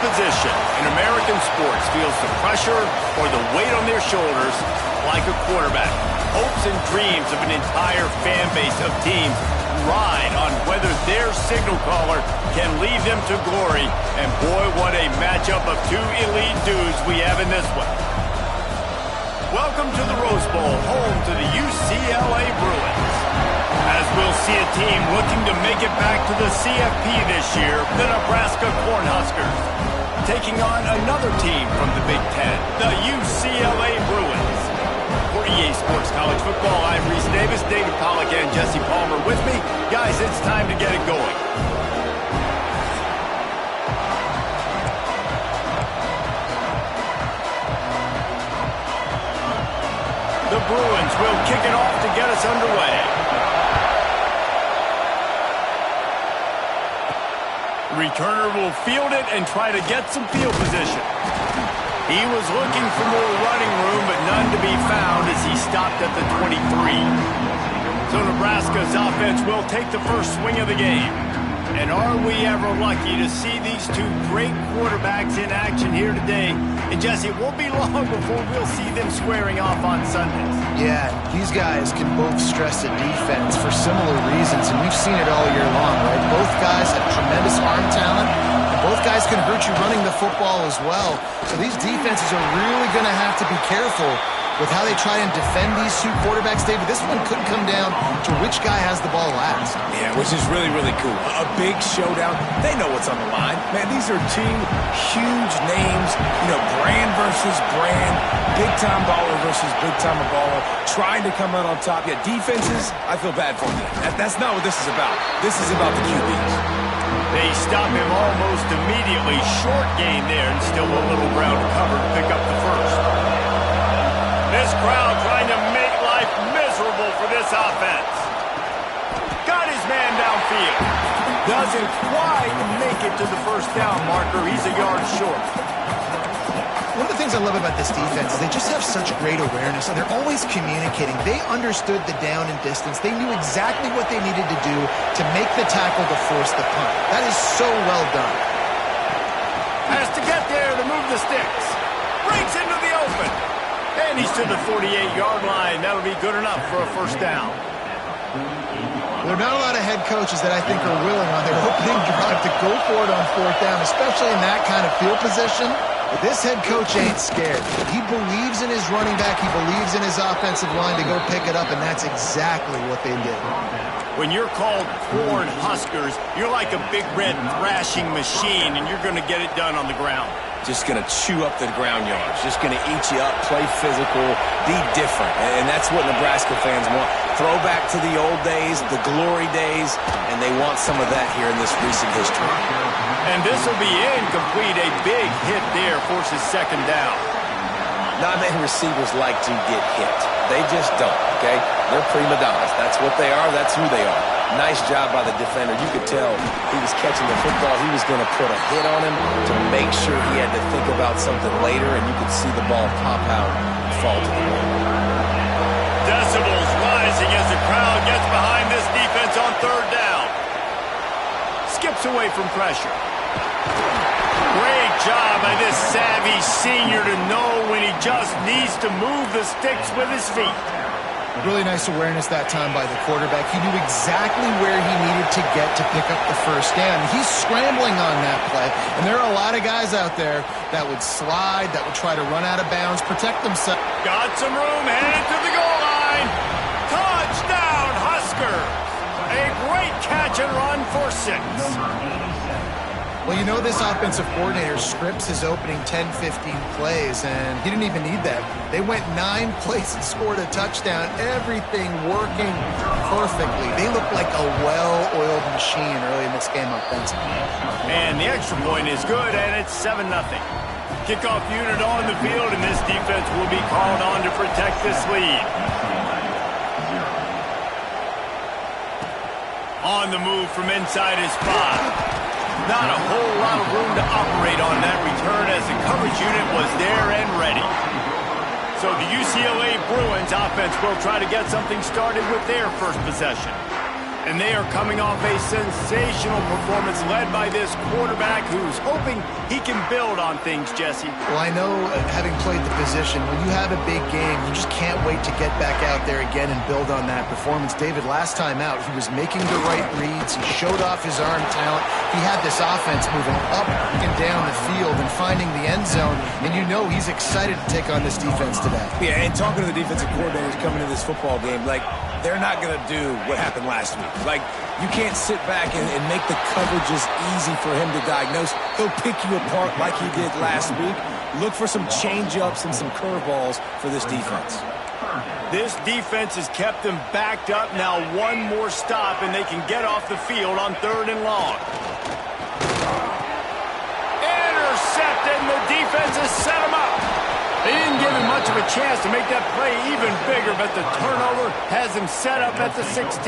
position in American sports feels the pressure or the weight on their shoulders like a quarterback. Hopes and dreams of an entire fan base of teams ride on whether their signal caller can lead them to glory. And boy, what a matchup of two elite dudes we have in this one. Welcome to the Rose Bowl, home to the UCLA Bruins. As we'll see a team looking to make it back to the CFP this year, the Nebraska Cornhuskers, taking on another team from the Big Ten, the UCLA Bruins. For EA Sports College Football, I'm Reese Davis, David Pollack, and Jesse Palmer with me. Guys, it's time to get it going. The Bruins will kick it off to get us underway. Returner will field it and try to get some field position. He was looking for more running room, but none to be found as he stopped at the 23. So Nebraska's offense will take the first swing of the game. And are we ever lucky to see these two great quarterbacks in action here today? And Jesse, it won't be long before we'll see them squaring off on Sundays. Yeah, these guys can both stress the defense for similar reasons, and we've seen it all year long, right? Both guys have tremendous arm talent, and both guys can hurt you running the football as well. So these defenses are really going to have to be careful with how they try and defend these two quarterbacks, David. This one could come down to which guy has the ball last. Yeah, which is really, really cool. A big showdown. They know what's on the line. Man, these are two huge names. You know, brand versus brand. Big-time baller versus big-time baller. Trying to come out on top. Yeah, defenses, I feel bad for them. That's not what this is about. This is about the QBs. They stop him almost immediately. Short gain there, and still a little ground to cover to pick up the first. This crowd trying to make life miserable for this offense. Got his man downfield. Doesn't quite make it to the first down marker. He's a yard short. One of the things I love about this defense is they just have such great awareness, and they're always communicating. They understood the down and distance. They knew exactly what they needed to do to make the tackle to force the punt. That is so well done. Has to get there to move the sticks. Breaks into the open. And he's to the 48-yard line. That'll be good enough for a first down. There are not a lot of head coaches that I think are willing on their opening drive to go for it on fourth down, especially in that kind of field position. But this head coach ain't scared. He believes in his running back. He believes in his offensive line to go pick it up, and that's exactly what they did. When you're called Cornhuskers, you're like a big red thrashing machine, and you're going to get it done on the ground. Just going to chew up the ground yards. Just going to eat you up, play physical, be different. And that's what Nebraska fans want. Throwback to the old days, the glory days, and they want some of that here in this recent history. And this will be incomplete. A big hit there forces second down. Not many receivers like to get hit. They just don't, okay? They're prima donnas. That's what they are. That's who they are. Nice job by the defender. You could tell he was catching the football. He was going to put a hit on him to make sure he had to think about something later, and you could see the ball pop out and fall to the ground. Decibels rising as the crowd gets behind this defense on third down. Skips away from pressure. Great job by this savvy senior to know when he just needs to move the sticks with his feet. Really nice awareness that time by the quarterback. He knew exactly where he needed to get to pick up the first down. He's scrambling on that play, and there are a lot of guys out there that would slide, that would try to run out of bounds, protect themselves. Got some room, headed to the goal line. Touchdown, Huskers! A great catch and run for 6. Well, you know this offensive coordinator scripts his opening 10-15 plays, and he didn't even need that. They went 9 plays and scored a touchdown. Everything working perfectly. They look like a well-oiled machine early in this game offensively. And the extra point is good, and it's 7-0. Kickoff unit on the field, and this defense will be called on to protect this lead. On the move from inside his 5. Not a whole lot of room to operate on that return as the coverage unit was there and ready. So the UCLA Bruins offense will try to get something started with their first possession. And they are coming off a sensational performance led by this quarterback who's hoping he can build on things, Jesse. Well, I know, having played the position, when you have a big game, you just can't wait to get back out there again and build on that performance. David, last time out, he was making the right reads. He showed off his arm talent. He had this offense moving up and down the field and finding the end zone. And you know he's excited to take on this defense today. Yeah, and talking to the defensive coordinators coming to this football game, like, they're not going to do what happened last week. Like, you can't sit back and make the coverages easy for him to diagnose. He'll pick you apart like he did last week. Look for some change-ups and some curveballs for this defense. This defense has kept them backed up. Now one more stop, and they can get off the field on 3rd and long. Intercepted, and the defense has set him up. They didn't give him much of a chance to make that play even bigger, but the turnover has him set up at the 16.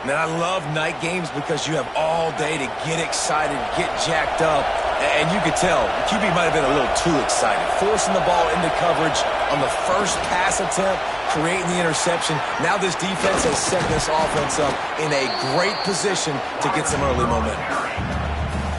Man, I love night games because you have all day to get excited, get jacked up, and you could tell QB might have been a little too excited. Forcing the ball into coverage on the first pass attempt, creating the interception. Now this defense has set this offense up in a great position to get some early momentum.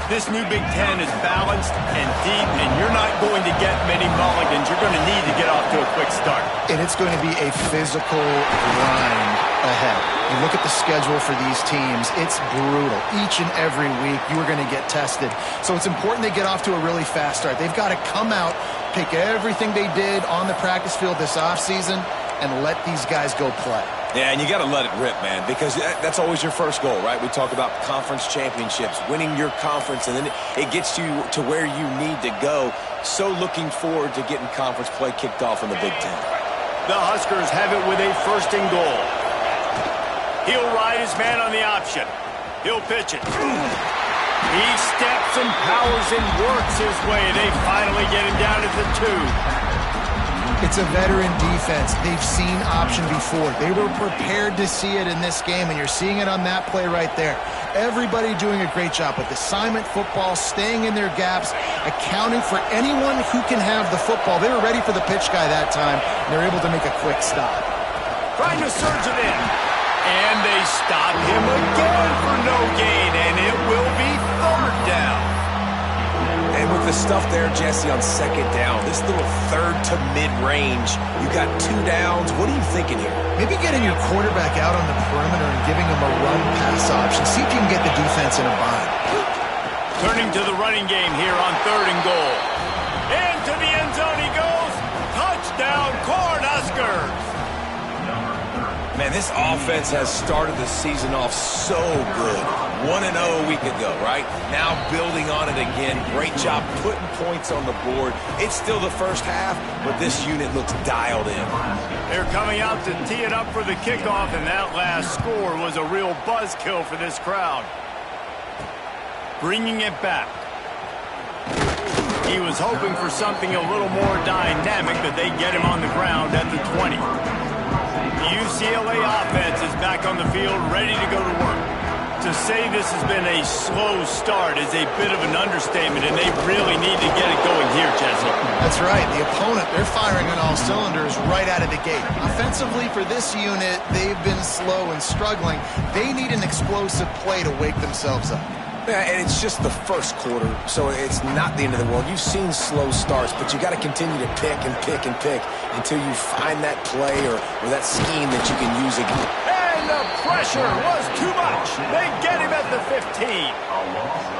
This new Big Ten is balanced and deep, and you're not going to get many mulligans. You're going to need to get off to a quick start. And it's going to be a physical grind ahead. You look at the schedule for these teams, it's brutal. Each and every week, you are going to get tested. So it's important they get off to a really fast start. They've got to come out, pick everything they did on the practice field this offseason, and let these guys go play. Yeah, and you got to let it rip, man, because that's always your first goal, right? We talk about conference championships, winning your conference, and then it gets you to where you need to go. So looking forward to getting conference play kicked off in the Big Ten. The Huskers have it with a 1st and goal. He'll ride his man on the option. He'll pitch it. He steps and powers and works his way. They finally get him down at the 2. It's a veteran defense. They've seen option before. They were prepared to see it in this game, and you're seeing it on that play right there. Everybody doing a great job with assignment football, staying in their gaps, accounting for anyone who can have the football. They were ready for the pitch guy that time, and they're able to make a quick stop. Trying to surge it in. And they stop him again for no gain, and it will be 3rd down. And with the stuff there, Jesse, on 2nd down, this little 3rd to mid-range, you got 2 downs. What are you thinking here? Maybe getting your quarterback out on the perimeter and giving him a run-pass option. See if you can get the defense in a bind. Turning to the running game here on 3rd and goal. Into the end zone he goes. Touchdown, Cornhuskers. Man, this offense has started the season off so good. 1-0 a week ago, right? Now building on it again. Great job putting points on the board. It's still the first half, but this unit looks dialed in. They're coming out to tee it up for the kickoff, and that last score was a real buzzkill for this crowd. Bringing it back. He was hoping for something a little more dynamic, but they get him on the ground at the 20. The UCLA offense is back on the field, ready to go to work. To say this has been a slow start is a bit of an understatement, and they really need to get it going here, Jesse. That's right. The opponent, they're firing on all cylinders right out of the gate. Offensively, for this unit, they've been slow and struggling. They need an explosive play to wake themselves up. Yeah, and it's just the first quarter, so it's not the end of the world. You've seen slow starts, but you got to continue to pick and pick and pick until you find that play or that scheme that you can use again. And the pressure was too much. They get him at the 15.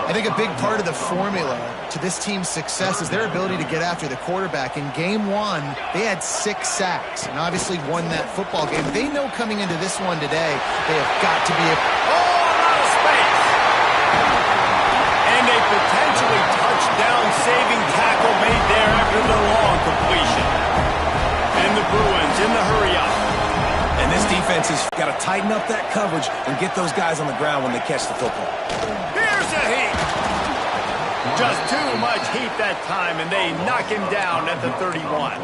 I think a big part of the formula to this team's success is their ability to get after the quarterback. In game 1, they had 6 sacks and obviously won that football game. They know coming into this one today, they have got to be a... out of space. And a potentially touchdown-saving tackle made there after the long completion. And the Bruins in the hurry-up. And this defense has got to tighten up that coverage and get those guys on the ground when they catch the football. Here's a heat. Just too much heat that time, and they knock him down at the 31.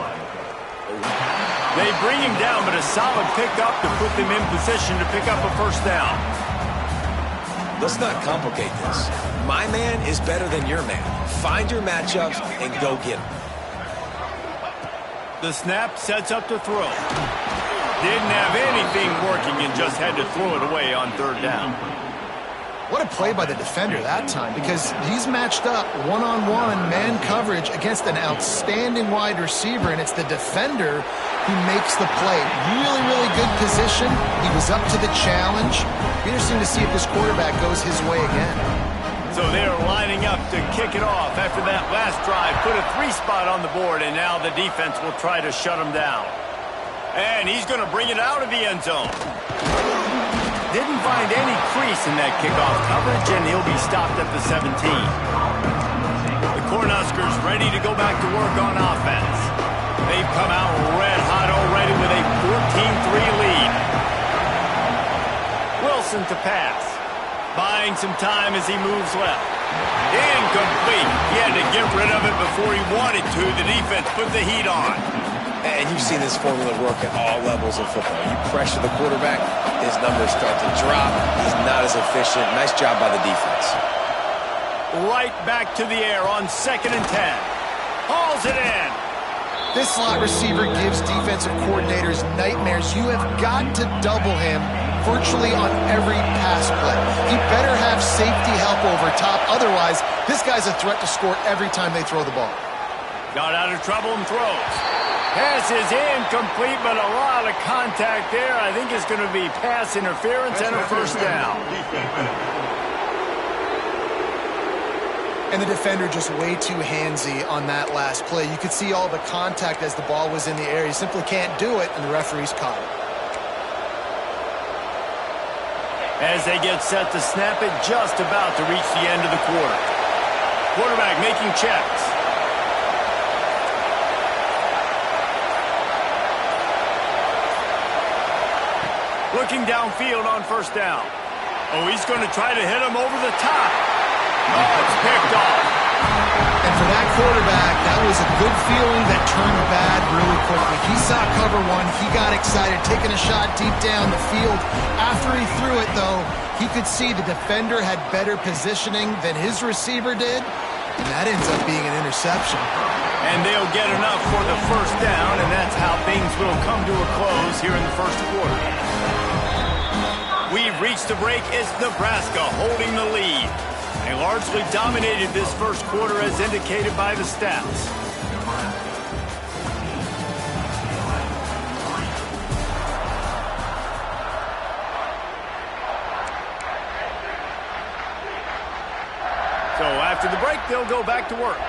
They bring him down, but a solid pickup to put them in position to pick up a 1st down. Let's not complicate this. My man is better than your man. Find your matchups and go get them. The snap sets up to throw. Didn't have anything working and just had to throw it away on third down. What a play by the defender that time, because he's matched up one-on-one man coverage against an outstanding wide receiver, and it's the defender who makes the play. Really, really good position. He was up to the challenge. Interesting to see if this quarterback goes his way again. So they're lining up to kick it off after that last drive. Put a 3-spot on the board, and now the defense will try to shut him down. And he's going to bring it out of the end zone. Didn't find any crease in that kickoff coverage, and he'll be stopped at the 17. The Cornhuskers ready to go back to work on offense. They've come out red hot already with a 14-3 lead. Wilson to pass. Buying some time as he moves left. Incomplete. He had to get rid of it before he wanted to. The defense put the heat on. And you've seen this formula work at all levels of football. You pressure the quarterback, his numbers start to drop. He's not as efficient. Nice job by the defense. Right back to the air on 2nd and 10. Hauls it in. This slot receiver gives defensive coordinators nightmares. You have got to double him virtually on every pass play. He better have safety help over top. Otherwise, this guy's a threat to score every time they throw the ball. Got out of trouble and throws. Pass is incomplete, but a lot of contact there. I think it's going to be pass interference and a first down. And the defender just way too handsy on that last play. You could see all the contact as the ball was in the air. He simply can't do it, and the referee's caught it. As they get set to snap it, just about to reach the end of the quarter. Quarterback making checks. Looking downfield on first down. Oh, he's going to try to hit him over the top. Oh, it's picked off. And for that quarterback, that was a good feeling that turned bad really quickly. He saw cover one. He got excited, taking a shot deep down the field. After he threw it, though, he could see the defender had better positioning than his receiver did, and that ends up being an interception. And they'll get enough for the first down, and that's how things will come to a close here in the first quarter. We've reached the break. It's Nebraska holding the lead. They largely dominated this first quarter as indicated by the stats. So after the break, they'll go back to work.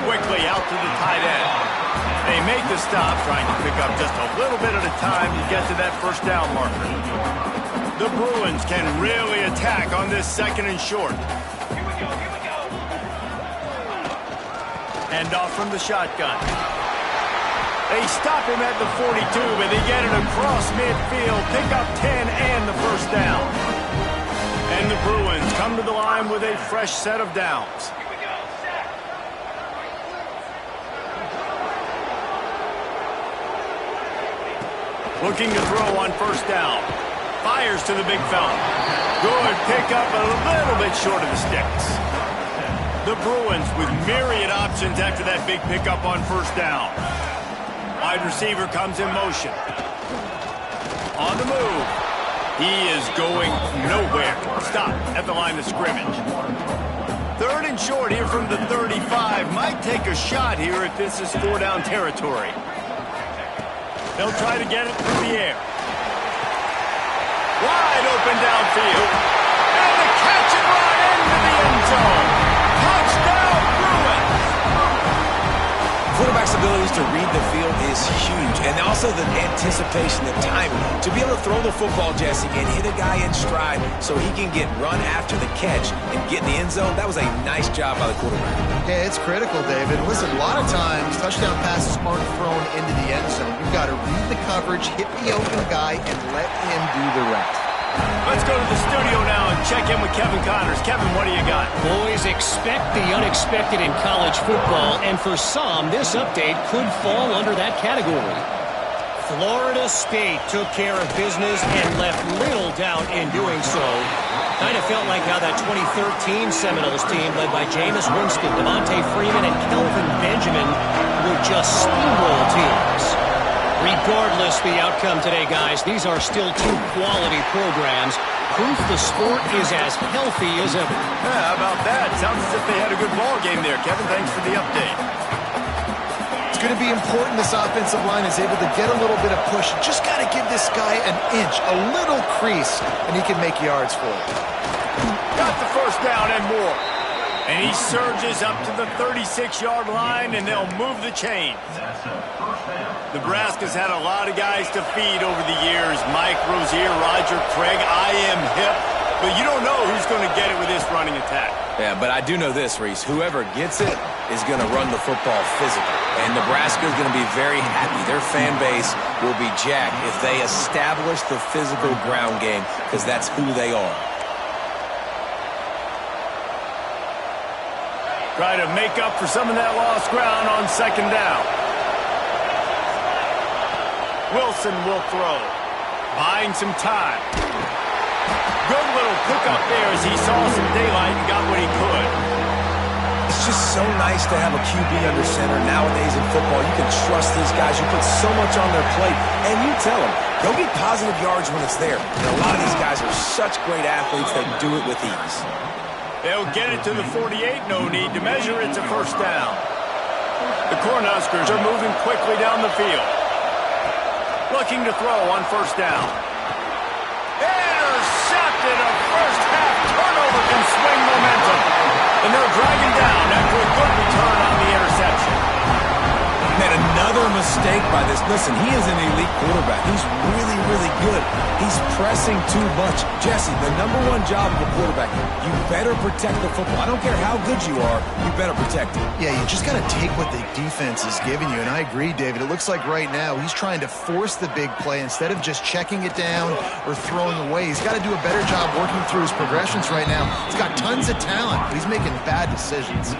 Quickly out to the tight end. They make the stop, trying to pick up just a little bit at a time to get to that first down marker. The Bruins can really attack on this 2nd and short. Here we go. Hand off from the shotgun. They stop him at the 42, but they get it across midfield, pick up 10 and the first down. And the Bruins come to the line with a fresh set of downs. Looking to throw on first down. Fires to the big fella. Good pickup, a little bit short of the sticks. The Bruins with myriad options after that big pickup on first down. Wide receiver comes in motion. On the move. He is going nowhere. Stop at the line of scrimmage. 3rd and short here from the 35. Might take a shot here if this is 4-down territory. They'll try to get it through the air. Wide open downfield. And the catch and run into the end zone. Touchdown, Bruins! Quarterback's abilities to read the field is huge. And also the anticipation, the timing. To be able to throw the football, Jesse, and hit a guy in stride so he can get run after the catch and get in the end zone, that was a nice job by the quarterback. Yeah, it's critical, David. Listen, a lot of times, touchdown passes aren't thrown into the end zone. You've got to read the coverage, hit the open guy, and let him do the rest. Let's go to the studio now and check in with Kevin Connors. Kevin, what do you got? Boys, expect the unexpected in college football, and for some, this update could fall under that category. Florida State took care of business and left little doubt in doing so. Kind of felt like how that 2013 Seminoles team led by Jameis Winston, Devontae Freeman, and Kelvin Benjamin were just steamroll teams. Regardless the outcome today, guys, these are still two quality programs. Proof the sport is as healthy as ever. Yeah, how about that? Sounds as if they had a good ball game there. Kevin, thanks for the update. It's going to be important this offensive line is able to get a little bit of push. Just got to give this guy an inch, a little crease, and he can make yards for it. Got the first down and more. And he surges up to the 36-yard line, and they'll move the chains. Nebraska's had a lot of guys to feed over the years. Mike Rozier, Roger Craig, I am hip. But you don't know who's going to get it with this running attack. Yeah, but I do know this, Reese. Whoever gets it is going to run the football physical. And Nebraska is going to be very happy. Their fan base will be jacked if they establish the physical ground game, because that's who they are. Try to make up for some of that lost ground on second down. Wilson will throw. Buying some time. Good little pickup there as he saw some daylight and got what he could. It's just so nice to have a QB under center nowadays in football. You can trust these guys. You put so much on their plate, and you tell them, go get positive yards when it's there. And a lot of these guys are such great athletes, they do it with ease. They'll get it to the 48. No need to measure. It's a first down. The Cornhuskers are moving quickly down the field. Looking to throw on first down. Intercepted. A first half turnover can swing momentum. And they'll drag him down after a good return on the interception. Man, another mistake by this. Listen, he is an elite quarterback. He's really, really good. He's pressing too much. Jesse, the #1 job of a quarterback, you better protect the football. I don't care how good you are, you better protect it. Yeah, you just got to take what the defense is giving you. And I agree, David. It looks like right now he's trying to force the big play instead of just checking it down or throwing away. He's got to do a better job working through his progressions right now. He's got tons of talent, but he's making bad decisions.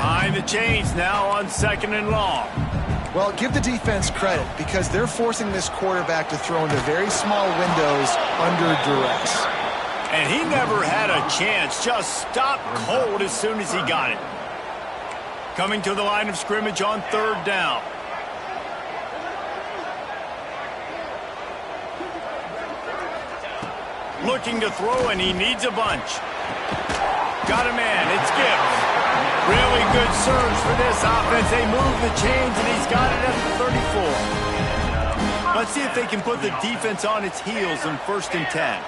Behind the chains now on second and long. Well, give the defense credit because they're forcing this quarterback to throw into very small windows under duress. And he never had a chance. Just stopped cold as soon as he got it. Coming to the line of scrimmage on third down. Looking to throw, and he needs a bunch. Got a man. It's Gibbs. Really good surge for this offense. They move the chains, and he's got it at the 34. Let's see if they can put the defense on its heels in 1st and 10.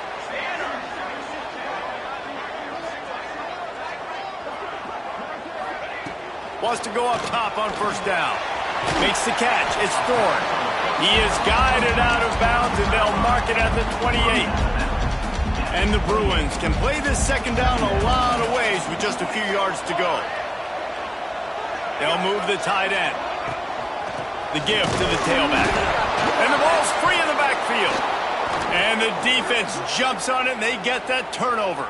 Wants to go up top on first down. Makes the catch. It's Thorne. He is guided out of bounds, and they'll mark it at the 28. And the Bruins can play this second down a lot of ways with just a few yards to go. They'll move the tight end. The give to the tailback. And the ball's free in the backfield. And the defense jumps on it, and they get that turnover.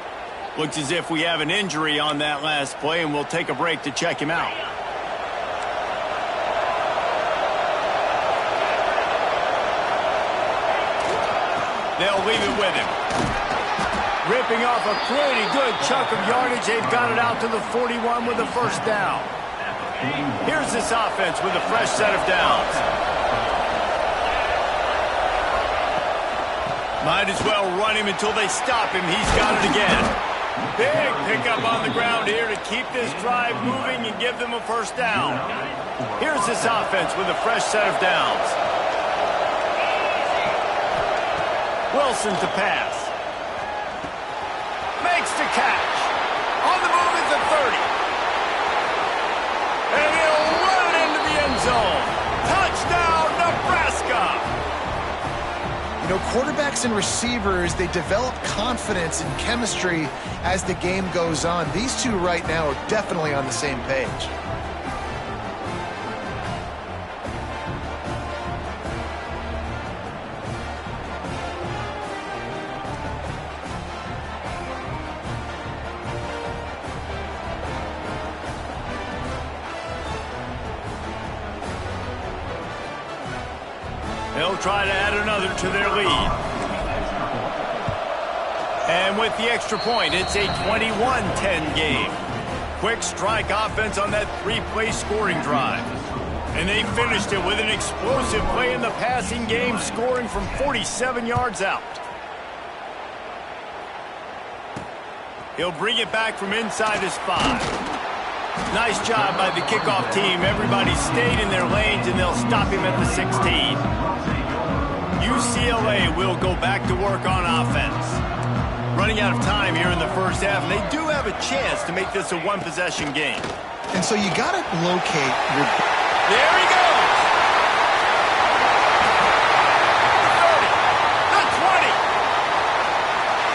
Looks as if we have an injury on that last play, and we'll take a break to check him out. They'll leave it with him. Ripping off a pretty good chunk of yardage. They've got it out to the 41 with a first down. Here's this offense with a fresh set of downs. Might as well run him until they stop him. He's got it again. Big pickup on the ground here to keep this drive moving and give them a first down. Here's this offense with a fresh set of downs. Wilson to pass. Makes the catch. On the move at the 30. And he'll run it into the end zone. Touchdown, Nebraska! You know, quarterbacks and receivers, they develop confidence and chemistry as the game goes on. These two right now are definitely on the same page. They'll try to add another to their lead. And with the extra point, it's a 21-10 game. Quick strike offense on that three-play scoring drive. And they finished it with an explosive play in the passing game, scoring from 47 yards out. He'll bring it back from inside his 5. Nice job by the kickoff team. Everybody stayed in their lanes, and they'll stop him at the 16. UCLA will go back to work on offense. Running out of time here in the first half, and they do have a chance to make this a one-possession game. And so you got to locate your... There he goes! The 30, the 20.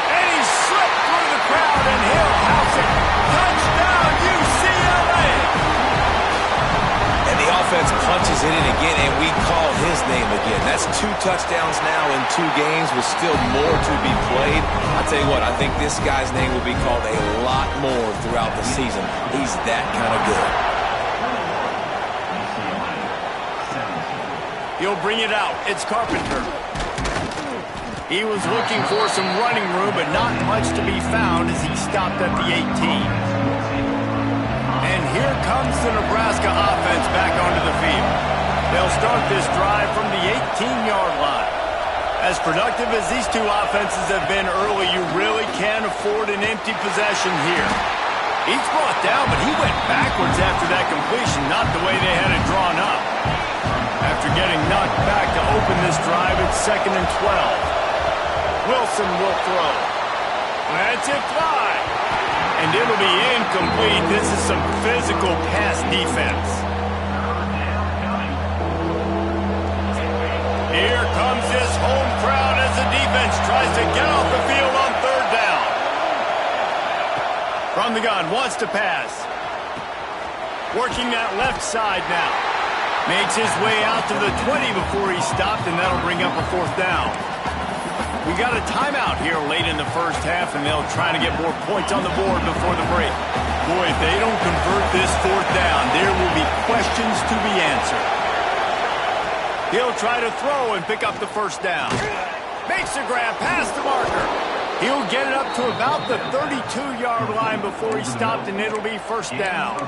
And he slipped through the crowd, and he'll house it. Touchdown, UCLA! And the offense punches it in again, and we call his name again. That's 2 touchdowns now in 2 games with still more to be played. I'll tell you what, I think this guy's name will be called a lot more throughout the season. He's that kind of good. He'll bring it out. It's Carpenter. He was looking for some running room, but not much to be found as he stopped at the 18. And here comes the Nebraska offense back onto the field. They'll start this drive from the 18-yard line. As productive as these two offenses have been early, you really can't afford an empty possession here. He's brought down, but he went backwards after that completion, not the way they had it drawn up. After getting knocked back to open this drive, it's 2nd and 12. Wilson will throw. That's it fly. And it'll be incomplete. This is some physical pass defense. Here comes this home crowd as the defense tries to get off the field on 3rd down. From the gun, wants to pass. Working that left side now. Makes his way out to the 20 before he stopped, and that'll bring up a 4th down. We got a timeout here late in the first half, and they'll try to get more points on the board before the break. Boy, if they don't convert this 4th down, there will be questions to be answered. He'll try to throw and pick up the 1st down. Makes a grab past the marker. He'll get it up to about the 32-yard line before he stopped, and it'll be 1st down.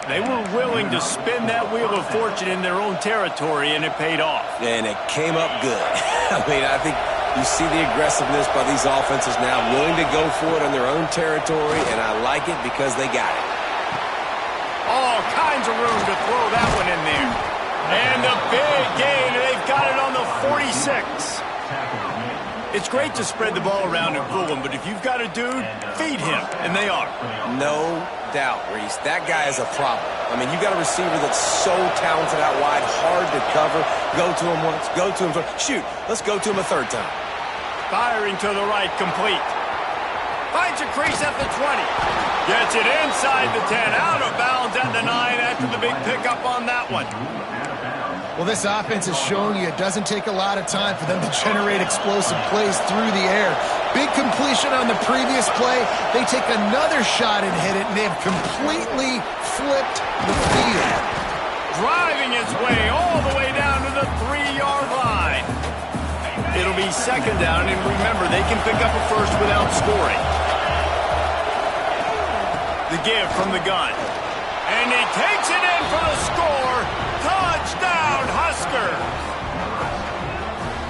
They were willing to spin that wheel of fortune in their own territory, and it paid off. And it came up good. I mean, I think you see the aggressiveness by these offenses now, willing to go for it in their own territory, and I like it because they got it. All kinds of room to throw that one in there. And the big gain, they've got it on the 46. It's great to spread the ball around and fool him, but if you've got a dude, feed him, and they are. No doubt, Reese. That guy is a problem. I mean, you got a receiver that's so talented out wide, hard to cover. Go to him once, go to him twice. Shoot, let's go to him a 3rd time. Firing to the right, complete. Finds a crease at the 20. Gets it inside the 10, out of bounds at the 9 after the big pickup on that one. Well, this offense is showing you it doesn't take a lot of time for them to generate explosive plays through the air. Big completion on the previous play. They take another shot and hit it, and they've completely flipped the field. Driving its way all the way down to the 3-yard line. It'll be 2nd down, and remember, they can pick up a 1st without scoring. The give from the gun. And he takes it in for the score. Touchdown, Husker!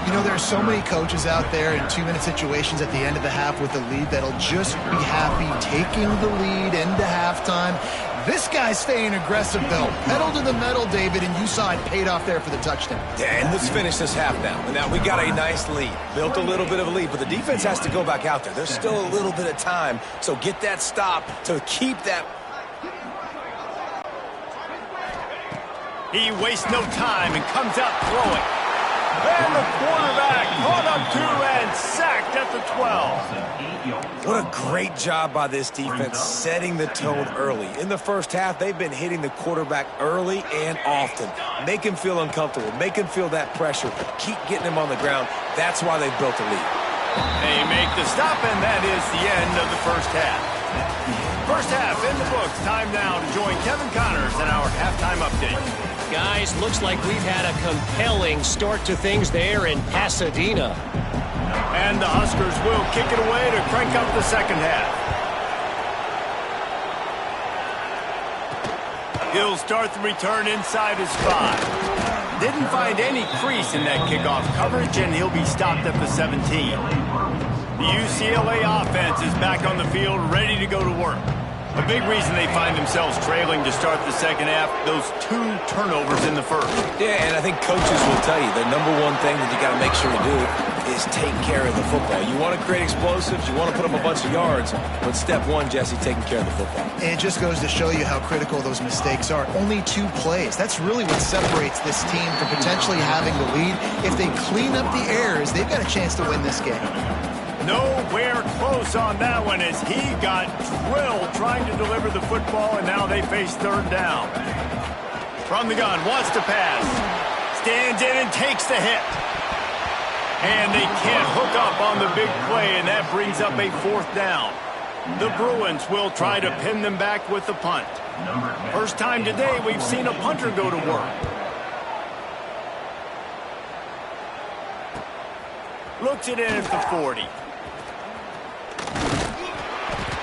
You know, there are so many coaches out there in 2-minute situations at the end of the half with the lead that'll just be happy taking the lead into halftime. This guy's staying aggressive, though. Pedal to the metal, David, and you saw it paid off there for the touchdown. Yeah, and let's finish this half now. Now, we got a nice lead. Built a little bit of a lead, but the defense has to go back out there. There's still a little bit of time, so get that stop to keep that. He wastes no time and comes out throwing. And the quarterback caught up to and sacked at the 12. What a great job by this defense setting the tone early. In the first half, they've been hitting the quarterback early and often. Make him feel uncomfortable. Make him feel that pressure. Keep getting him on the ground. That's why they've built a lead. They make the stop, and that is the end of the first half. First half in the books. Time now to join Kevin Connors in our halftime update. Guys, looks like we've had a compelling start to things there in Pasadena. And the Huskers will kick it away to crank up the second half. He'll start the return inside his 5. Didn't find any crease in that kickoff coverage, and he'll be stopped at the 17. The UCLA offense is back on the field, ready to go to work. A big reason they find themselves trailing to start the second half, those 2 turnovers in the first. Yeah, and I think coaches will tell you the number one thing that you got to make sure to do is take care of the football. You want to create explosives, you want to put up a bunch of yards, but step 1, Jesse, taking care of the football. And it just goes to show you how critical those mistakes are. Only 2 plays. That's really what separates this team from potentially having the lead. If they clean up the errors, they've got a chance to win this game. Nowhere close on that one as he got drilled trying to deliver the football, and now they face third down. From the gun, wants to pass. Stands in and takes the hit. And they can't hook up on the big play, and that brings up a 4th down. The Bruins will try to pin them back with the punt. First time today we've seen a punter go to work. Looks it in at the 40.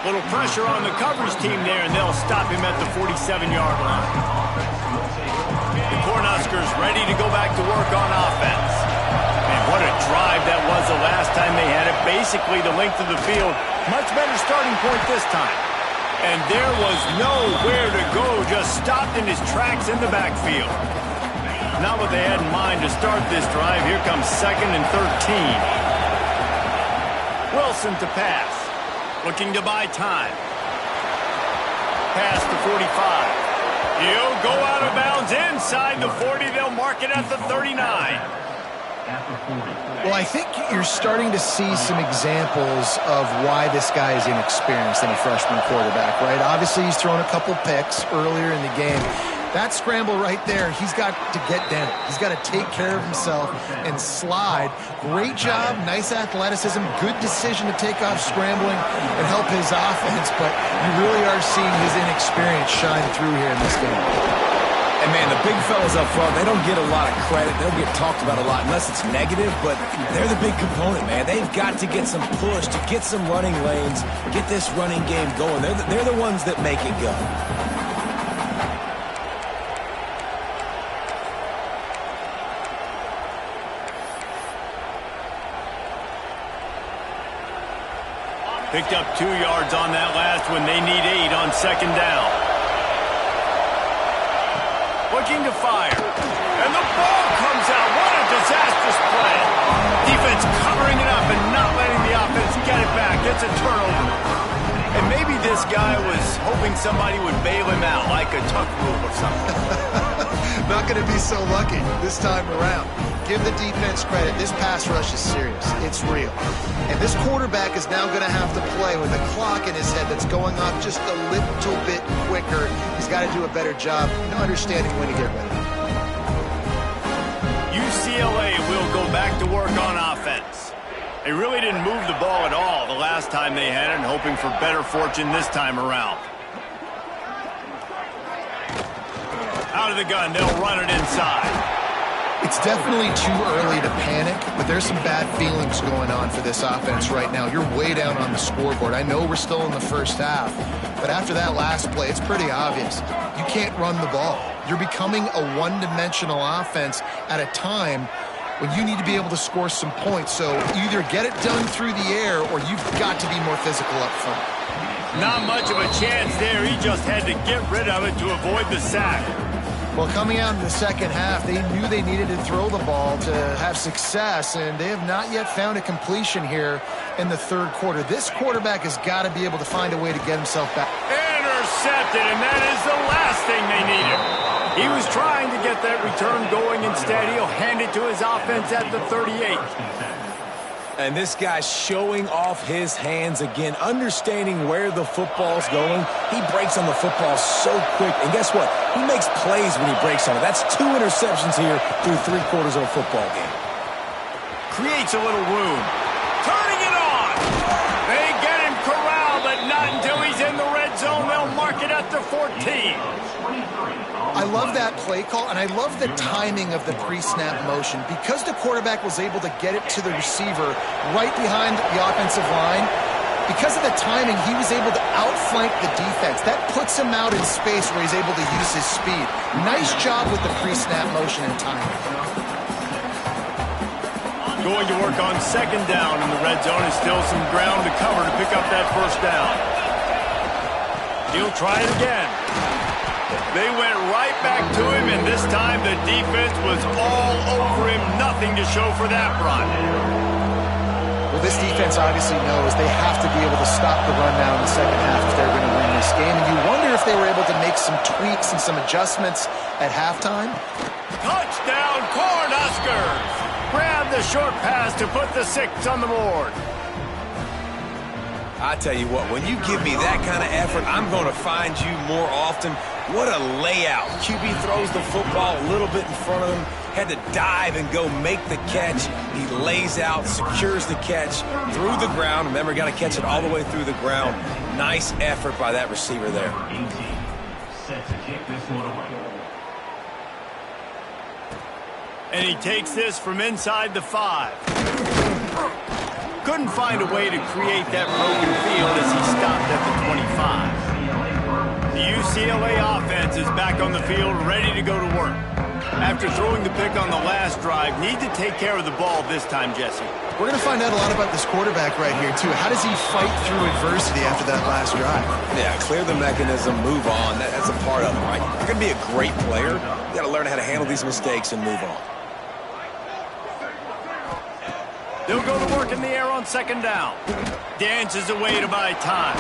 Little pressure on the coverage team there, and they'll stop him at the 47-yard line. The Cornhuskers ready to go back to work on offense. And what a drive that was the last time they had it. Basically the length of the field. Much better starting point this time. And there was nowhere to go, just stopped in his tracks in the backfield. Not what they had in mind to start this drive. Here comes 2nd and 13. Wilson to pass. Looking to buy time. Pass to 45. He'll go out of bounds inside the 40. They'll mark it at the 39. Well, I think you're starting to see some examples of why this guy is inexperienced in a freshman quarterback, right? Obviously, he's thrown a couple picks earlier in the game. That scramble right there, he's got to get down. He's got to take care of himself and slide. Great job, nice athleticism, good decision to take off scrambling and help his offense, but you really are seeing his inexperience shine through here in this game. And, man, the big fellas up front, they don't get a lot of credit. They don't get talked about a lot unless it's negative, but they're the big component, man. They've got to get some push, to get some running lanes, get this running game going. They're the ones that make it go. Picked up 2 yards on that last one. They need 8 on 2nd down. Looking to fire. And the ball comes out. What a disastrous play. Defense covering it up and not letting the offense get it back. It's a turnover. And maybe this guy was hoping somebody would bail him out like a tuck rule or something. Not going to be so lucky this time around. Give the defense credit. This pass rush is serious. It's real. And this quarterback is now going to have to play with a clock in his head that's going off just a little bit quicker. He's got to do a better job understanding when to get ready. UCLA will go back to work on offense. They really didn't move the ball at all the last time they had it, and hoping for better fortune this time around. Out of the gun, they'll run it inside. It's definitely too early to panic, but there's some bad feelings going on for this offense right now. You're way down on the scoreboard. I know we're still in the first half, but after that last play, it's pretty obvious. You can't run the ball. You're becoming a one-dimensional offense at a time when you need to be able to score some points. So either get it done through the air or you've got to be more physical up front. Not much of a chance there. He just had to get rid of it to avoid the sack. Well, coming out in the second half, they knew they needed to throw the ball to have success, and they have not yet found a completion here in the third quarter. This quarterback has got to be able to find a way to get himself back. Intercepted, and that is the last thing they needed. He was trying to get that return going. Instead, he'll hand it to his offense at the 38. And this guy's showing off his hands again, understanding where the football's going. He breaks on the football so quick. And guess what? He makes plays when he breaks on it. That's 2 interceptions here through 3 quarters of a football game. Creates a little room. Turning it on. They get him corralled, but not until he's in the red zone. They'll mark second at the 14. I love that play call, and I love the timing of the pre-snap motion. Because the quarterback was able to get it to the receiver right behind the offensive line, because of the timing, he was able to outflank the defense. That puts him out in space where he's able to use his speed. Nice job with the pre-snap motion and timing. Going to work on second down in the red zone, and still some ground to cover to pick up that first down. He'll try it again. They went right back to him, and this time the defense was all over him. Nothing to show for that run. Well, this defense obviously knows they have to be able to stop the run now in the second half if they're going to win this game. And you wonder if they were able to make some tweaks and some adjustments at halftime. Touchdown, Cornhuskers! Grab the short pass to put the 6 on the board. I tell you what, when you give me that kind of effort, I'm going to find you more often. What a layout. QB throws the football a little bit in front of him, had to dive and go make the catch. He lays out, secures the catch through the ground. Remember, got to catch it all the way through the ground. Nice effort by that receiver there. Set to kick this one away. And he takes this from inside the 5. Couldn't find a way to create that broken field as he stopped at the 25. The UCLA offense is back on the field, ready to go to work. After throwing the pick on the last drive, need to take care of the ball this time, Jesse. We're going to find out a lot about this quarterback right here, too. How does he fight through adversity after that last drive? Yeah, clear the mechanism, move on. That's a part of it, right? You're going to be a great player. You got to learn how to handle these mistakes and move on. They'll go to work in the air on second down. Dances away to buy time.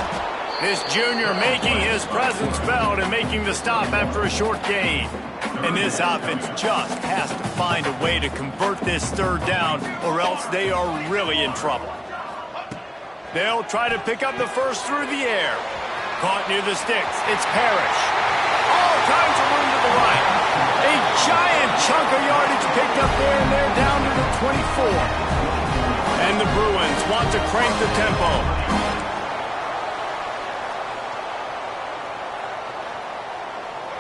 This junior making his presence felt and making the stop after a short gain. And this offense just has to find a way to convert this third down, or else they are really in trouble. They'll try to pick up the first through the air. Caught near the sticks. It's Parrish. All kinds of room to the right. A giant chunk of yardage picked up there, and they're down to the 24. And the Bruins want to crank the tempo.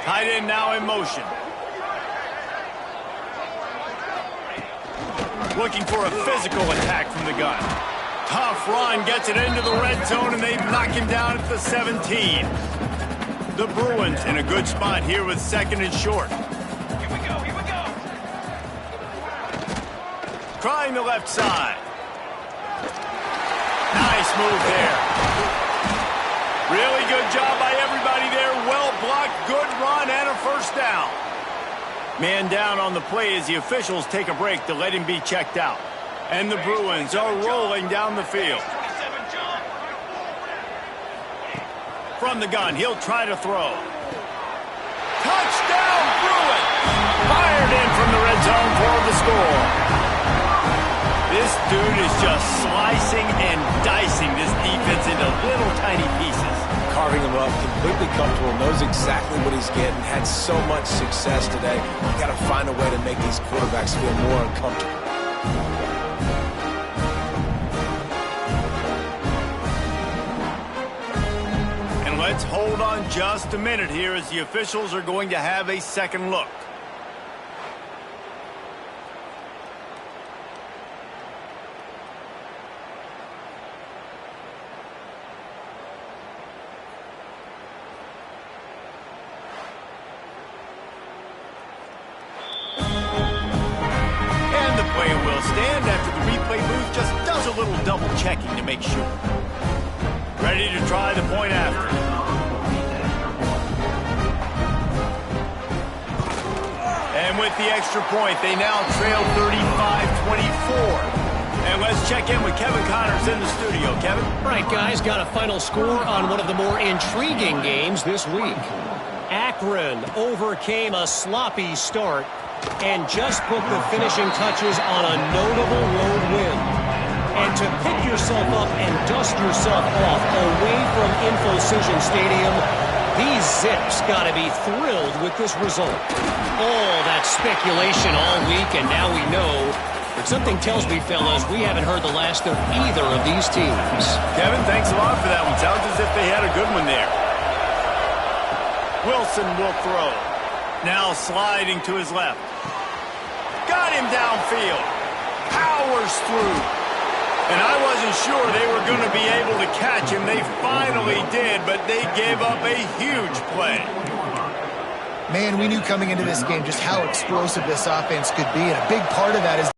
Tight end now in motion. Looking for a physical attack from the gun. Tough run, gets it into the red zone, and they knock him down at the 17. The Bruins in a good spot here with second and short. Here we go, here we go. Trying the left side. Nice move there. Really good job by everybody there. Well blocked, good run, and a first down. Man down on the play as the officials take a break to let him be checked out. And the Bruins are rolling down the field. From the gun, he'll try to throw. Touchdown, Bruins! Fired in from the red zone for the score. This dude is just slicing and dicing this defense into little tiny pieces. Carving him up, completely comfortable, knows exactly what he's getting, had so much success today. You got to find a way to make these quarterbacks feel more uncomfortable. And let's hold on just a minute here as the officials are going to have a second look. Stand after the replay booth just does a little double checking to make sure. Ready to try the point after. And with the extra point, they now trail 35-24. And let's check in with Kevin Connors in the studio. Kevin? All right, guys, got a final score on one of the more intriguing games this week. Akron overcame a sloppy start and just put the finishing touches on a notable road win. And to pick yourself up and dust yourself off away from InfoCision Stadium, these Zips got to be thrilled with this result. All that speculation all week, and now we know. But something tells me, fellas, we haven't heard the last of either of these teams. Kevin, thanks a lot for that one. Sounds as if they had a good one there. Wilson will throw. Now sliding to his left. Got him downfield. Powers through. And I wasn't sure they were going to be able to catch him. They finally did, but they gave up a huge play. Man, we knew coming into this game just how explosive this offense could be, and a big part of that is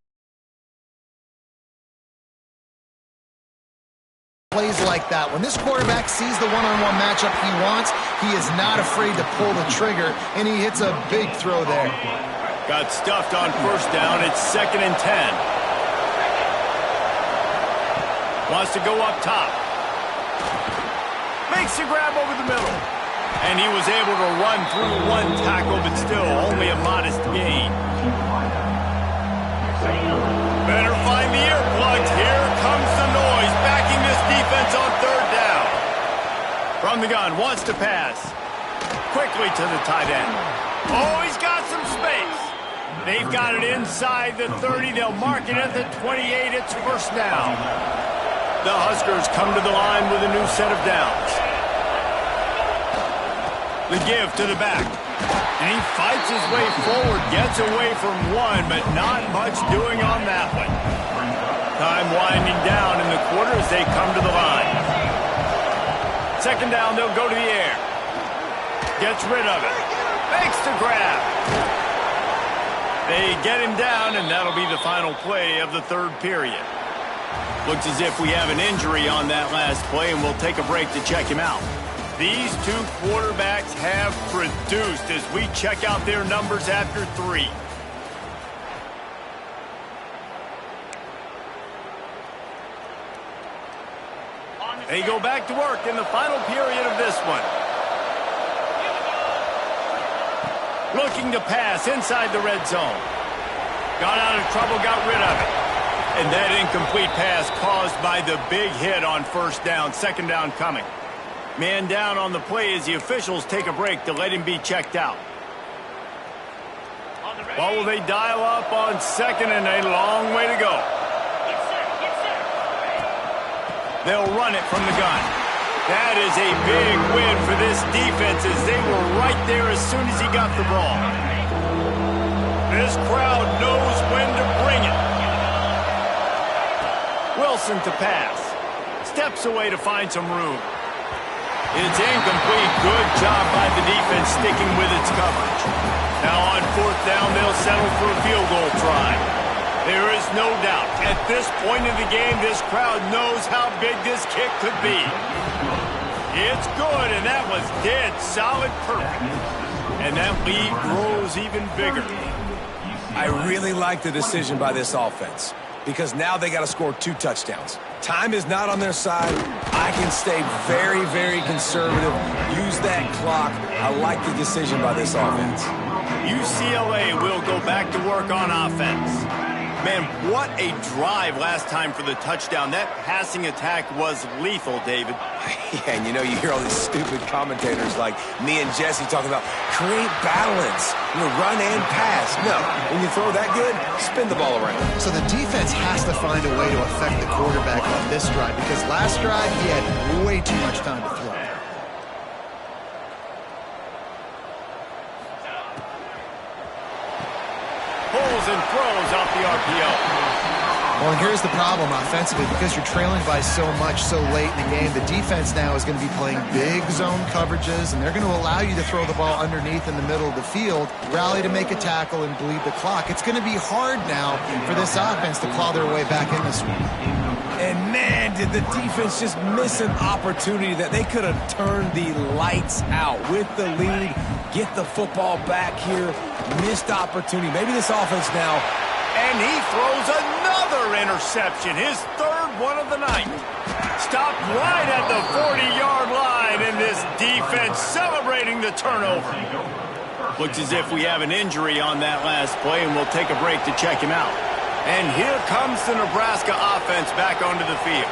plays like that. When this quarterback sees the one-on-one matchup he wants, he is not afraid to pull the trigger, and he hits a big throw there. Got stuffed on first down. It's 2nd and 10. Wants to go up top. Makes a grab over the middle. And he was able to run through one tackle, but still only a modest gain. Better find the earplugs. Here comes the noise, backing this defense on 3rd down. From the gun, wants to pass. Quickly to the tight end. Oh, he's got some space. They've got it inside the 30. They'll mark it at the 28. It's 1st down. The Huskers come to the line with a new set of downs. The give to the back. And he fights his way forward, gets away from one, but not much doing on that one. Time winding down in the quarter as they come to the line. 2nd down, they'll go to the air. Gets rid of it. Makes the grab. They get him down, and that'll be the final play of the 3rd period. Looks as if we have an injury on that last play, and we'll take a break to check him out. These two quarterbacks have produced as we check out their numbers after 3. They go back to work in the final period of this one. Looking to pass inside the red zone. Got out of trouble, got rid of it. And that incomplete pass caused by the big hit on 1st down. 2nd down coming. Man down on the play as the officials take a break to let him be checked out. Well, will they dial up on 2nd and a long way to go? They'll run it from the gun. That is a big win for this defense as they were right there as soon as he got the ball. This crowd knows when to bring it. Wilson to pass. Steps away to find some room. It's incomplete. Good job by the defense sticking with its coverage. Now on 4th down, they'll settle for a field goal try. There is no doubt. At this point in the game, this crowd knows how big this kick could be. It's good, and that was dead solid perfect. And that lead grows even bigger. I really like the decision by this offense, because now they got to score 2 touchdowns. Time is not on their side. I can stay very, very conservative. Use that clock. I like the decision by this offense. UCLA will go back to work on offense. Man, what a drive last time for the touchdown. That passing attack was lethal, David. Yeah, and you hear all these stupid commentators like me and Jesse talking about create balance, run and pass. No, when you throw that good, spin the ball around. So the defense has to find a way to affect the quarterback on this drive, because last drive he had way too much time to throw. Pulls and throws off the RPO. Well, and here's the problem offensively. Because you're trailing by so much so late in the game, the defense now is going to be playing big zone coverages, and they're going to allow you to throw the ball underneath in the middle of the field, rally to make a tackle, and bleed the clock. It's going to be hard now for this offense to claw their way back in this one. And man, did the defense just miss an opportunity that they could have turned the lights out with the lead, get the football back here. Missed opportunity. Maybe this offense now. And he throws another interception, his 3rd one of the night. Stopped right at the 40-yard line, and this defense celebrating the turnover. Looks as if we have an injury on that last play, and we'll take a break to check him out. And here comes the Nebraska offense back onto the field.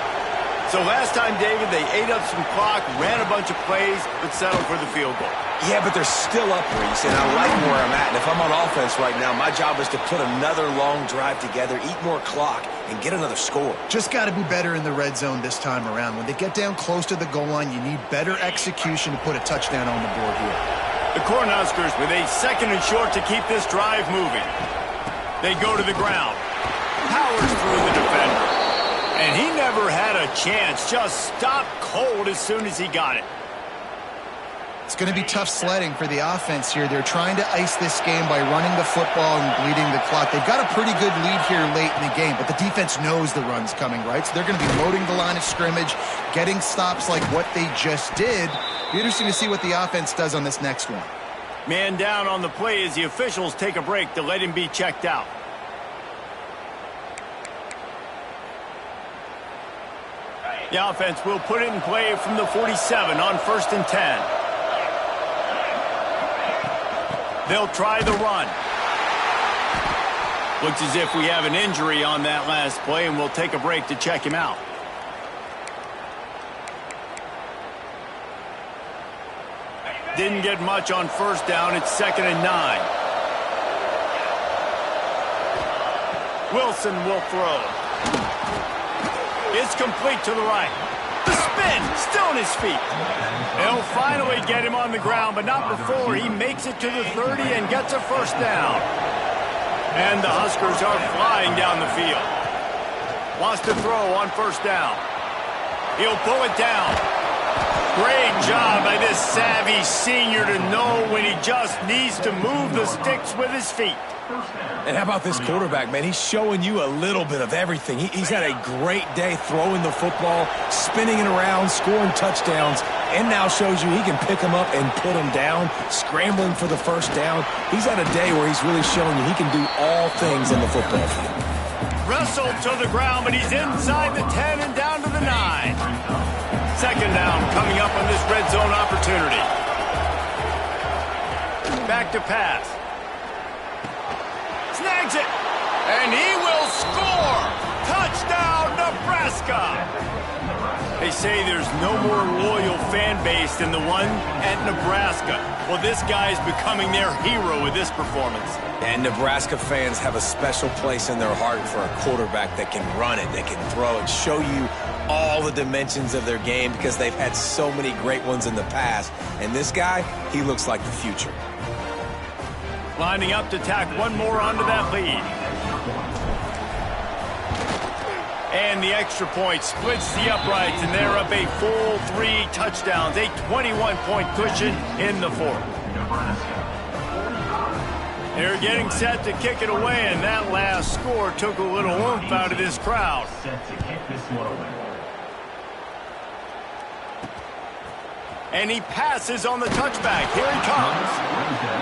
So last time, David, they ate up some clock, ran a bunch of plays, but settled for the field goal. Yeah, but they're still up, Reese, and I like where I'm at. And if I'm on offense right now, my job is to put another long drive together, eat more clock, and get another score. Just got to be better in the red zone this time around. When they get down close to the goal line, you need better execution to put a touchdown on the board here. The Cornhuskers with a 2nd and short to keep this drive moving. They go to the ground. Powers through the defender. And he never had a chance. Just stopped cold as soon as he got it. It's going to be tough sledding for the offense here. They're trying to ice this game by running the football and bleeding the clock. They've got a pretty good lead here late in the game, but the defense knows the run's coming, right? So they're going to be loading the line of scrimmage, getting stops like what they just did. Be interesting to see what the offense does on this next one. Man down on the play as the officials take a break to let him be checked out. The offense will put it in play from the 47 on 1st and 10. They'll try the run. Looks as if we have an injury on that last play, and we'll take a break to check him out. Didn't get much on 1st down. It's 2nd and 9. Wilson will throw. It's complete to the right. The spin, still on his feet. They'll finally get him on the ground, but not before he makes it to the 30 and gets a 1st down. And the Huskers are flying down the field. Wants to throw on 1st down. He'll pull it down. Great job by this savvy senior to know when he just needs to move the sticks with his feet. And how about this quarterback, man? He's showing you a little bit of everything. He's had a great day throwing the football, spinning it around, scoring touchdowns, and now shows you he can pick them up and put them down, scrambling for the 1st down. He's had a day where he's really showing you he can do all things on the football field. Wrestled to the ground, but he's inside the 10 and down to the 9. 2nd down coming up on this red zone opportunity. Back to pass. Snags it, and he will score! Touchdown, Nebraska! They say there's no more loyal fan base than the one at Nebraska. Well, this guy is becoming their hero with this performance. And Nebraska fans have a special place in their heart for a quarterback that can run it, that can throw it, show you all the dimensions of their game because they've had so many great ones in the past. And this guy, he looks like the future. Lining up to tack one more onto that lead. And the extra point splits the uprights, and they're up a full 3 touchdowns, a 21-point cushion in the 4th. They're getting set to kick it away, and that last score took a little oomph out of this crowd. Set to kick this one away. And he passes on the touchback. Here he comes.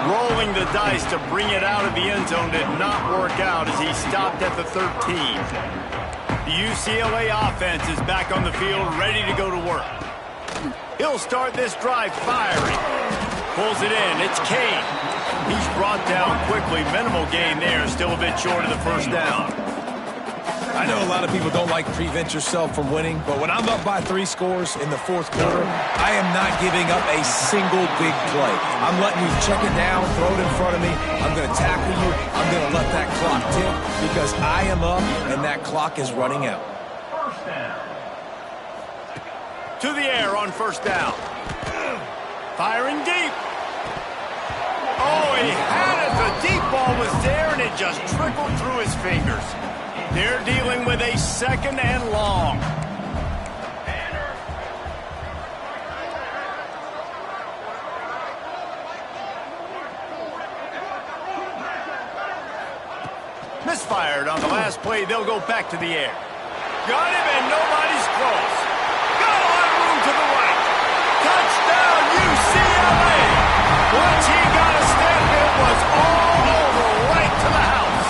Rolling the dice to bring it out of the end zone did not work out as he stopped at the 13. The UCLA offense is back on the field, ready to go to work. He'll start this drive firing. Pulls it in. It's Kane. He's brought down quickly. Minimal gain there. Still a bit short of the 1st down. I know a lot of people don't like prevent yourself from winning, but when I'm up by 3 scores in the 4th quarter, I am not giving up a single big play. I'm letting you check it down, throw it in front of me. I'm going to tackle you. I'm going to let that clock tick because I am up and that clock is running out. 1st down. To the air on 1st down. Firing deep. Oh, he had it. The deep ball was there, and it just trickled through his fingers. They're dealing with a 2nd and long. Misfired on the last play. They'll go back to the air. Got him, and nobody's close. Got a lot of room to the right. Touchdown, UCLA. Once he got a step, it was all over, right to the house.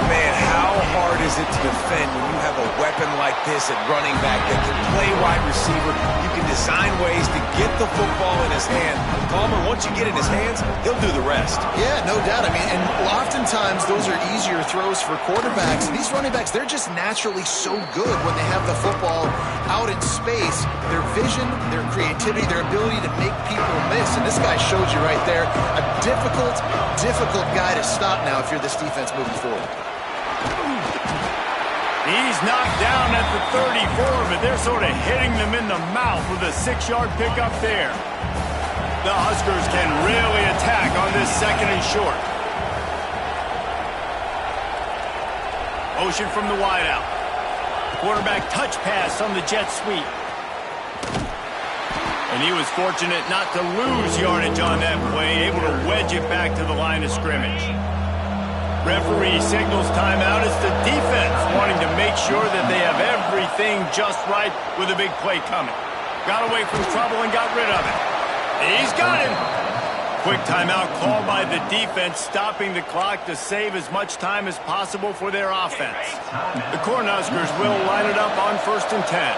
Man, how hard is it to defend when you have a weapon like this at running back that can play wide receiver? You can design ways to get the football in his hand. Palmer, once you get it in his hands, he'll do the rest. Yeah, no doubt. I mean, and oftentimes those are easier throws for quarterbacks. And these running backs, they're just naturally so good when they have the football out in space. Their vision, their creativity, their ability to make people miss. And this guy showed you right there, a difficult guy to stop now if you're this defense moving forward. He's knocked down at the 34, but they're sort of hitting them in the mouth with a 6-yard pickup there. The Huskers can really attack on this 2nd and short. Motion from the wideout. Quarterback touch pass on the jet sweep. And he was fortunate not to lose yardage on that play, able to wedge it back to the line of scrimmage. Referee signals timeout. It's the defense wanting to make sure that they have everything just right with a big play coming. Got away from trouble and got rid of it. He's got him. Quick timeout called by the defense, stopping the clock to save as much time as possible for their offense. The Cornhuskers will line it up on 1st and 10.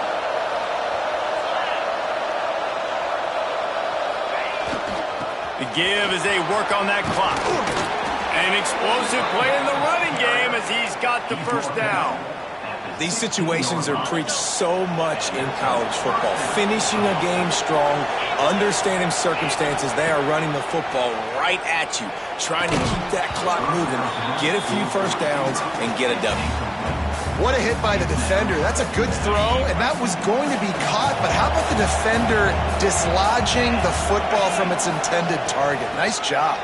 The give as they work on that clock. An explosive play in the running game as he's got the 1st down. These situations are preached so much in college football. Finishing a game strong, understanding circumstances. They are running the football right at you, trying to keep that clock moving, get a few 1st downs, and get a W. What a hit by the defender. That's a good throw, and that was going to be caught, but how about the defender dislodging the football from its intended target? Nice job.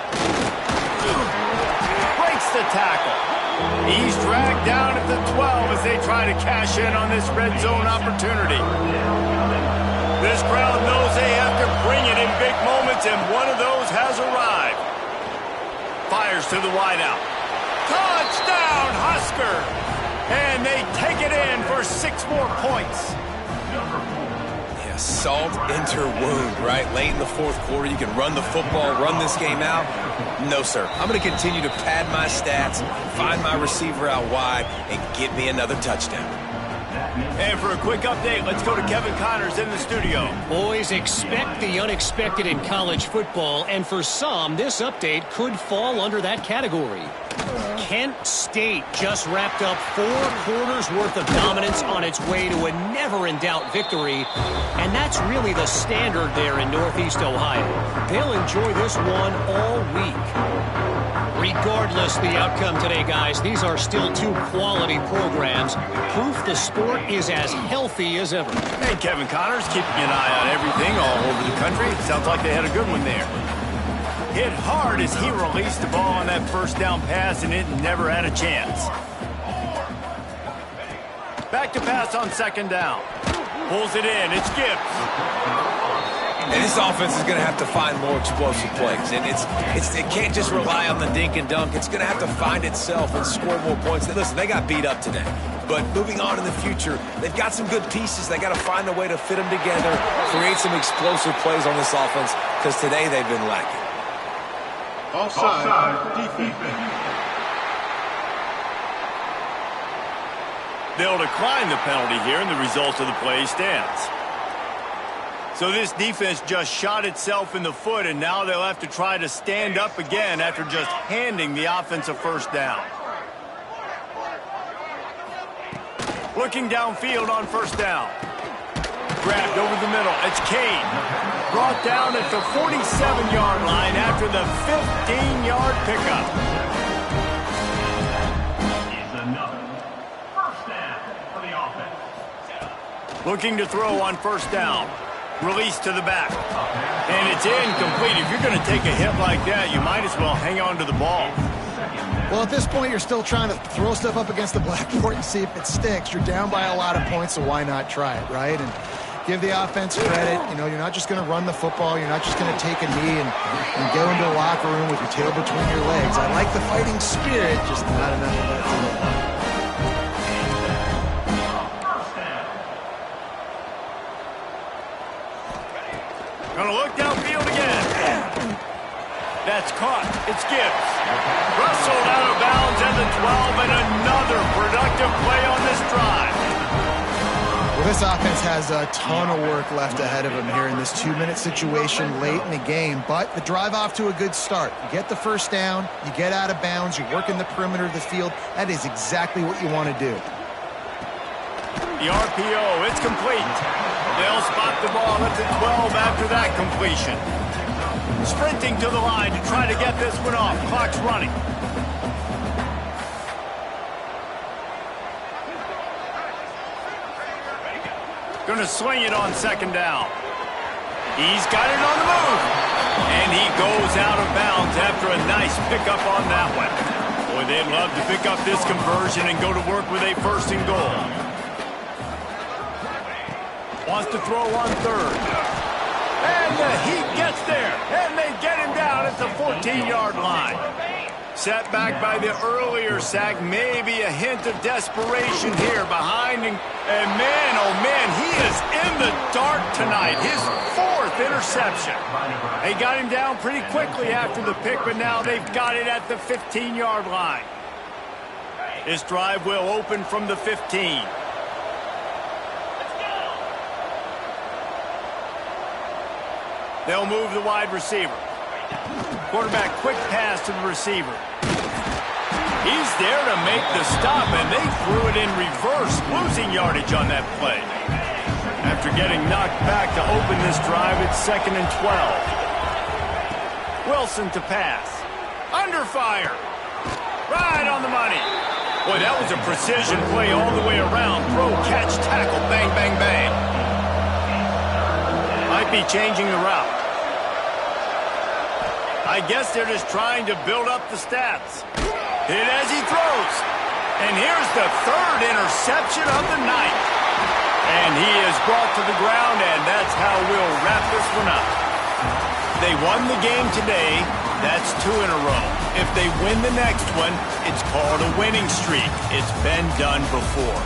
Breaks the tackle. He's dragged down at the 12 as they try to cash in on this red zone opportunity. This crowd knows they have to bring it in big moments, and one of those has arrived. Fires to the wideout. Touchdown, Husker! And they take it in for 6 more points. Yeah, salt enter wound, right? Late in the 4th quarter, you can run the football, run this game out. No, sir. I'm going to continue to pad my stats, find my receiver out wide, and get me another touchdown. And for a quick update, let's go to Kevin Connors in the studio. Boys, expect the unexpected in college football, and for some, this update could fall under that category. Kent State just wrapped up 4 quarters worth of dominance on its way to a never-in-doubt victory, and that's really the standard there in Northeast Ohio. They'll enjoy this one all week. Regardless the outcome today, guys, these are still 2 quality programs. Proof the sport is as healthy as ever. And Kevin Connors keeping an eye on everything all over the country. Sounds like they had a good one there. Hit hard as he released the ball on that 1st down pass, and it never had a chance. Back to pass on 2nd down. Pulls it in. It's Gibbs. And this offense is going to have to find more explosive plays. And it can't just rely on the dink and dunk. It's going to have to find itself and score more points. Listen, they got beat up today. But moving on in the future, they've got some good pieces. They got to find a way to fit them together, create some explosive plays on this offense, because today they've been lacking. Offside. Defense. They'll decline the penalty here, and the result of the play stands. So this defense just shot itself in the foot, and now they'll have to try to stand up again after just handing the offense a 1st down. Looking downfield on 1st down. Grabbed over the middle. It's Kane. Brought down at the 47-yard line after the 15-yard pickup. Is another 1st down for the offense. Looking to throw on 1st down. Release to the back. And it's incomplete. If you're going to take a hit like that, you might as well hang on to the ball. Well, at this point, you're still trying to throw stuff up against the blackboard and see if it sticks. You're down by a lot of points, so why not try it, right? And give the offense credit. You know, you're not just going to run the football. You're not just going to take a knee and go into the locker room with your tail between your legs. I like the fighting spirit, just not enough of that today. Gonna look downfield again. That's caught. It's Gibbs. Rustled out of bounds at the 12, and another productive play on this drive. Well, this offense has a ton of work left ahead of them here in this 2-minute situation late in the game, but the drive off to a good start. You get the 1st down, you get out of bounds, you work in the perimeter of the field. That is exactly what you want to do. The RPO, it's complete. They'll spot the ball at the 12 after that completion. Sprinting to the line to try to get this one off. Clock's running. Gonna swing it on 2nd down. He's got it on the move. downs after a nice pickup on that one. Boy, they'd love to pick up this conversion and go to work with a first and goal. Wants to throw on third. And the Heat gets there, and they get him down at the 14-yard line. Set back by the earlier sack, maybe a hint of desperation here behind. And man, oh man, he is in the dark tonight. His 4th interception. They got him down pretty quickly after the pick, but now they've got it at the 15-yard line. This drive will open from the 15. They'll move the wide receiver. Quarterback, quick pass to the receiver. He's there to make the stop, and they threw it in reverse, losing yardage on that play. After getting knocked back to open this drive, it's 2nd and 12. Wilson to pass. Under fire. Right on the money. Boy, that was a precision play all the way around. Throw, catch, tackle, bang, bang, bang. Might be changing the route. I guess they're just trying to build up the stats. Hit as he throws. And here's the 3rd interception of the night. And he is brought to the ground, and that's how we'll wrap this one up. They won the game today. That's 2 in a row. If they win the next one, it's called a winning streak. It's been done before.